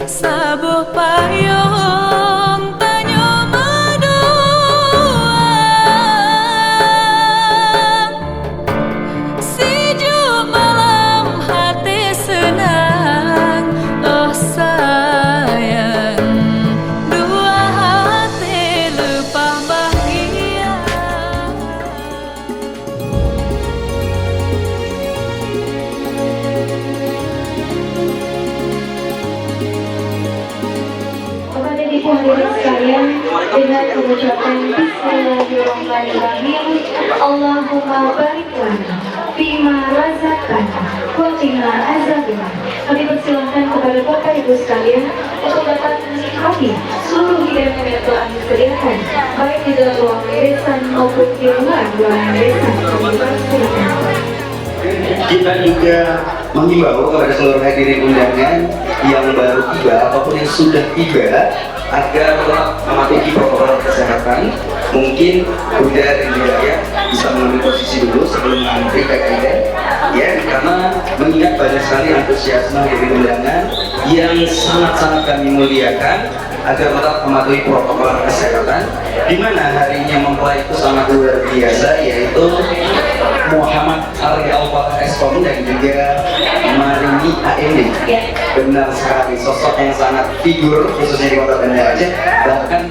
sabuh payung tanyo medua sejuk malam hati senang oh sayang dua hati lupa bahagia. Kepada ibu hadirin sekalian, dengan mengucapkan Bismillahirrahmanirrahim, Allahumma barik lana fima razaqtana wa qina azabana. Kami persilahkan kepada Bapak Ibu sekalian untuk dapat menikmati seluruh hidangan yang telah disediakan, baik di dalam ruang yayasan maupun di luar ruang yayasan. Kami persilahkan. Kita juga mengimbau kepada seluruh hadirin undangan yang baru tiba ataupun yang sudah tiba agar tetap mematuhi protokol kesehatan. Mungkin Bunda dan juga ya bisa mengambil posisi dulu sebelum antri ke kaidah ya, karena mengingat banyak sekali antusiasme hadirin undangan yang sangat-sangat kami muliakan agar tetap mematuhi protokol kesehatan, di mana hari ini yang mempelai itu sangat luar biasa, yaitu Muhammad Arya Al-Fatah Eskom dan juga Marini AMD. Benar sekali, sosok yang sangat figur khususnya di kota Banda Aceh, bahkan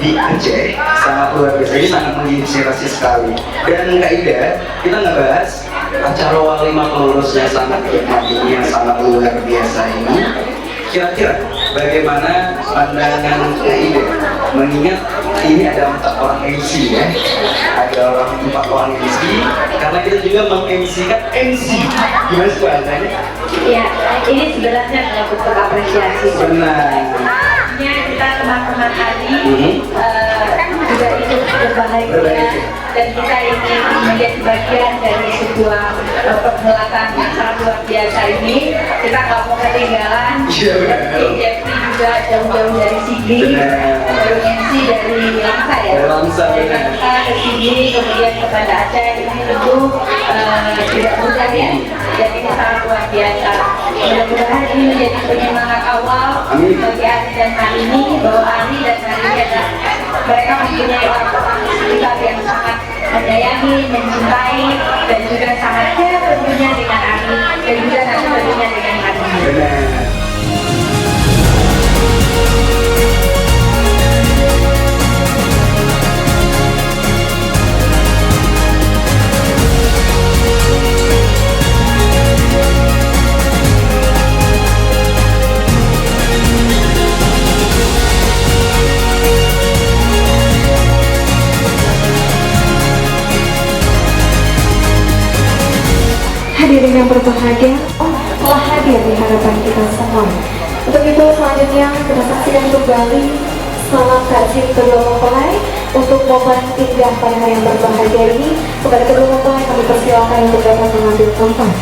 di Aceh sangat luar biasa, ini sangat menginspirasi sekali. Dan Kak Ida, kita ngebahas acara walimah pelurus yang sangat nikmat ini, yang sangat luar biasa ini. Kira-kira bagaimana pandangan Kak Ida mengingat ini ada 4 orang MC ya, ada 4 orang MC, karena kita juga meng-MC kan MC, gimana sih bahasanya? Ya, ini sebenarnya adalah bentuk apresiasi. Benar. Kita teman-teman tadi juga ikut berbahagia dan kita ingin menjadi bagian dari sebuah perhelatan yang sangat luar biasa ini. Kita nggak mau ketinggalan. Iya benar. Jeffrey juga jauh-jauh dari sini, baru MC dari Langsa ya. Dari Langsa, dari Langsa ke sini, kemudian ke Banda Aceh, ini tentu tidak mudah ya. Dan ini sangat luar biasa. Mudah-mudahan ini menjadi penyemangat awal bagi Ari dan Marini, bahwa Ari dan Marini adalah mereka mempunyai orang-orang sekitar yang sangat menyayangi, mencintai, dan juga sangat care tentunya dengan Ari dan juga nanti tentunya dengan Marini. Benar. Hadirin yang berbahagia, telah hadir di hadapan kita semua. Untuk itu selanjutnya kita saksikan kembali salam takziah kedua mempelai untuk momen indah pada hari yang berbahagia ini. Kepada kedua mempelai kami persilakan untuk dapat mengambil tempat.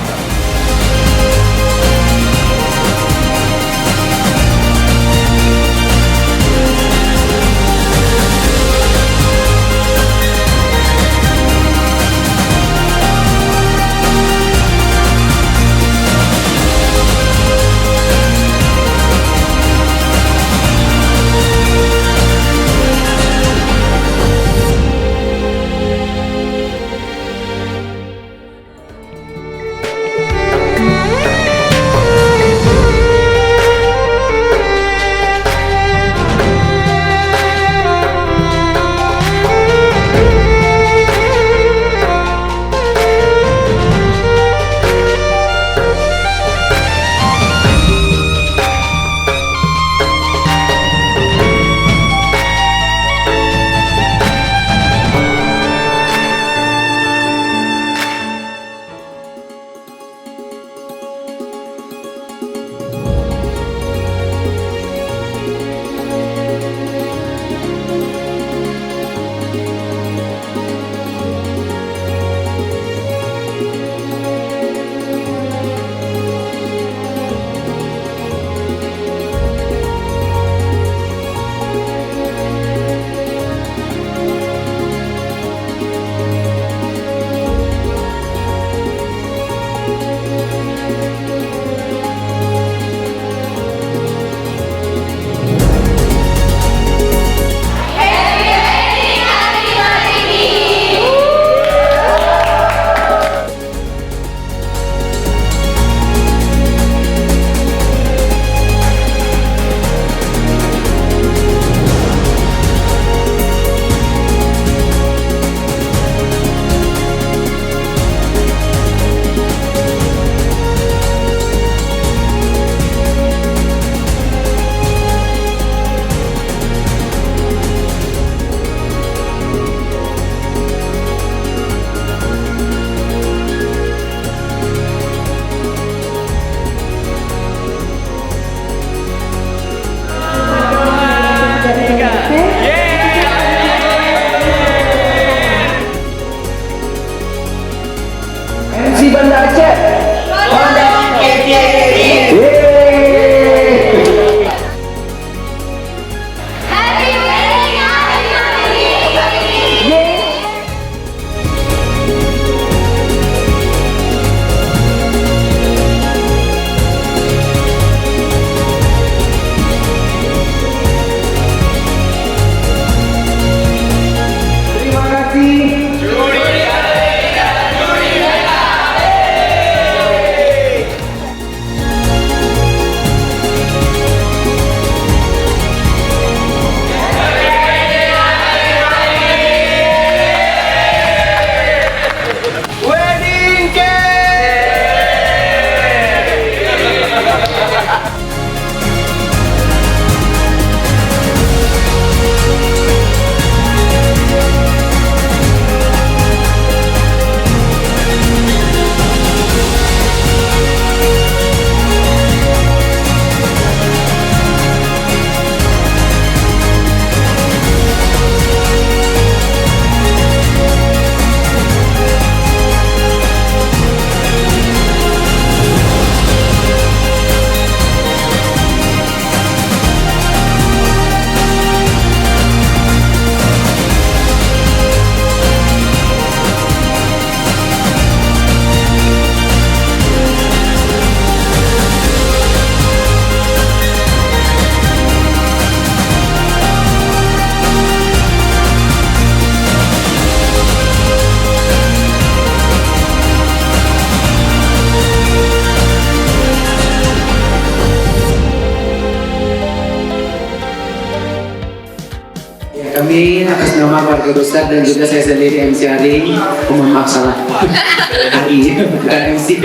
kami atas nama keluarga besar dan juga saya sendiri MC Ari. Mohon maaf salah. Ari, bukan MC.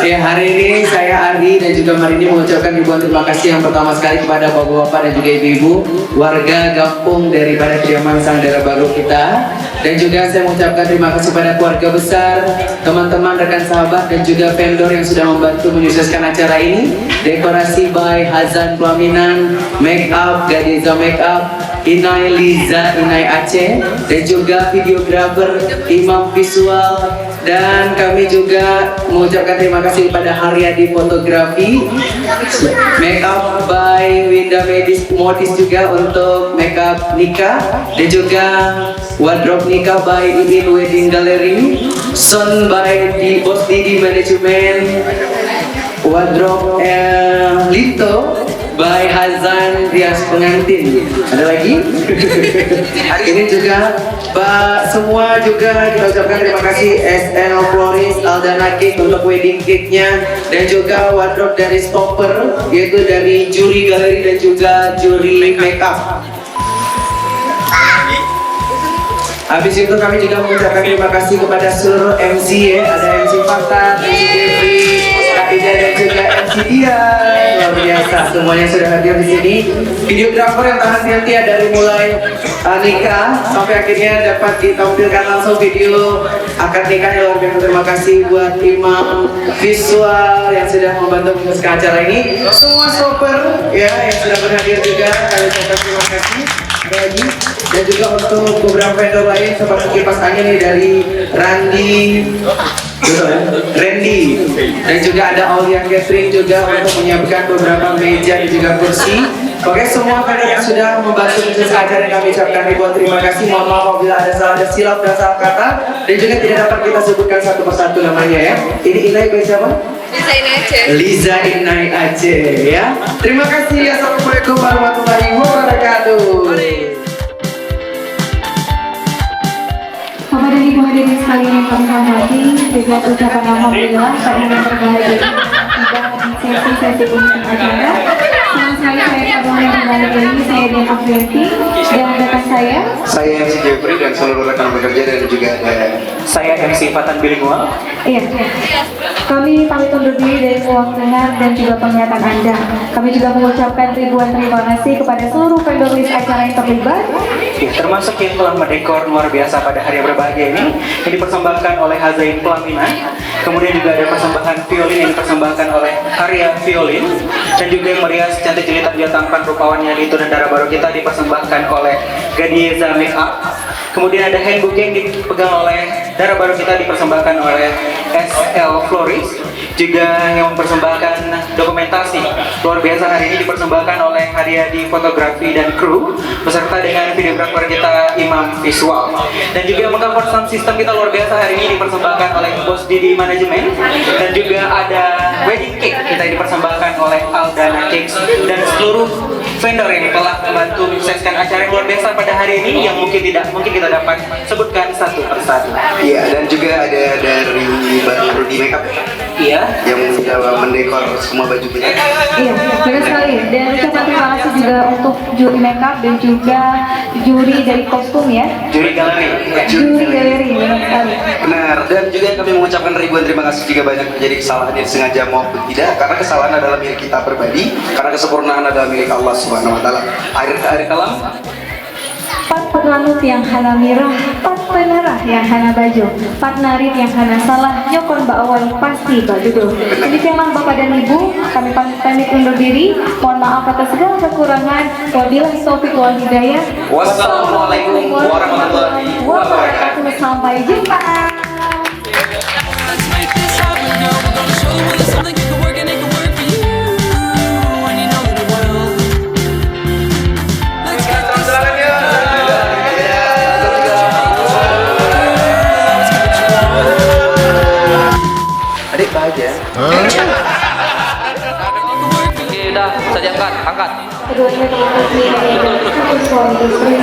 Ya, hari ini saya Ari dan juga Marini mengucapkan ribuan terima kasih yang pertama sekali kepada bapak-bapak dan juga ibu-ibu warga kampung daripada kediaman sang daerah baru kita. Dan juga saya mengucapkan terima kasih pada keluarga besar, teman-teman, rekan sahabat dan juga vendor yang sudah membantu menyukseskan acara ini. Dekorasi by Hazan Pelaminan, make up Gadiza Make Up, Inai Liza, Inai Aceh, dan juga videografer Imam Visual. Dan kami juga mengucapkan terima kasih kepada Haryadi Fotografi, make up by Winda Modis juga untuk make up nikah, dan juga wardrobe nikah by Imin Wedding Gallery, sound by di Bos Didi Management, wardrobe Lito by Hazan Rias Pengantin. Ada lagi? Hari ini juga semua juga kita ucapkan terima kasih SL Floris Aldana Cake untuk wedding cake-nya, dan juga wardrobe dari Stopper, yaitu dari Juri Galeri dan juga Juri Makeup. Habis itu kami juga mengucapkan terima kasih kepada seluruh MC ya, ada MC Fatan, MC Devi, Kak Ida dan juga MC Dia. Luar biasa semuanya sudah hadir di sini. Videografer yang tahan hati dari mulai nikah sampai akhirnya dapat ditampilkan langsung video akad nikahnya. Luar biasa terima kasih buat Imam Visual yang sudah membantu menguruskan acara ini. Semua stopper ya yang sudah berhadir juga kami ucapkan terima kasih lagi. Dan juga untuk beberapa vendor lain seperti kipas angin nih dari Randy, dan juga ada Aulia Catering juga untuk menyiapkan beberapa meja dan juga kursi. Oke, semua vendor yang sudah membantu menyukseskan acara kami ucapkan ribuan terima kasih. Mohon maaf apabila ada silap dan salah kata, dan juga tidak dapat kita sebutkan satu persatu namanya ya. Ini Inai by siapa? Liza Inai Aceh. Liza Inai Aceh ya. Terima kasih. Assalamualaikum warahmatullahi wabarakatuh. Bapak dan Ibu hadirin sekalian yang kami hormati, juga ucapan alhamdulillah kami yang berbahagia tiba di sesi pembukaan acara. Senang sekali saya kembali ini, saya Dian Afrianti dan rekan saya MC Jeffrey dan seluruh rekan bekerja, dan juga ada saya MC Fatan Bilingual. Iya, kami pamit undur diri dari ruang dengar dan juga penglihatan Anda. Kami juga mengucapkan ribuan terima kasih kepada seluruh vendor list acara yang terlibat, Ya, termasuk yang telah mendekor luar biasa pada hari yang berbahagia ini yang dipersembahkan oleh Hazain Pelaminan. Kemudian juga ada persembahan violin yang dipersembahkan oleh Karya Violin, dan juga yang merias cantik jelita dia tampan rupawannya itu dan darah baru kita dipersembahkan oleh Gadiza Make Up. Kemudian ada handbook yang dipegang oleh darah baru kita dipersembahkan oleh SL Floris, juga yang mempersembahkan dokumentasi luar biasa hari ini dipersembahkan oleh Haryadi Fotografi dan kru beserta dengan videografer kita Imam Visual, dan juga mengcover sound system kita luar biasa hari ini dipersembahkan oleh Bos Didi Management, dan juga ada wedding cake kita dipersembahkan oleh Aldana Cakes, dan seluruh vendor yang telah membantu menyukseskan acara yang luar biasa pada hari ini yang mungkin kita dapat sebutkan satu persatu. iya, dan juga ada dari Baru di Makeup Iya, yang sudah mendekor semua baju kita. iya, benar sekali. Dan ucapan terima kasih juga untuk juri makeup dan juga juri dari kostum ya, juri galeri. juri galeri, benar sekali. Benar, dan juga kami mengucapkan ribuan terima kasih jika banyak terjadi kesalahan yang sengaja maupun tidak, karena kesalahan adalah milik kita pribadi, karena kesempurnaan adalah milik Allah Subhanahu wa taala. Akhir kalam. Pat penganut yang hana mirah, pat penerah yang hana baju, pat narit yang hana salah, nyokon bawal pasti badudo. Demikianlah Bapak dan Ibu, kami pamit undur diri. Mohon maaf atas segala kekurangan. Wabillahi taufiq wal hidayah. Wassalamualaikum warahmatullahi wabarakatuh. Sampai jumpa. Let's make this happen, girl. We're gonna show you there's something you can work and it can work for you. And you know that it will. Let's get this started. Adik bahagia. Oke, udah bisa diangkat, angkat. Keduanya telah resmi dari suami istri.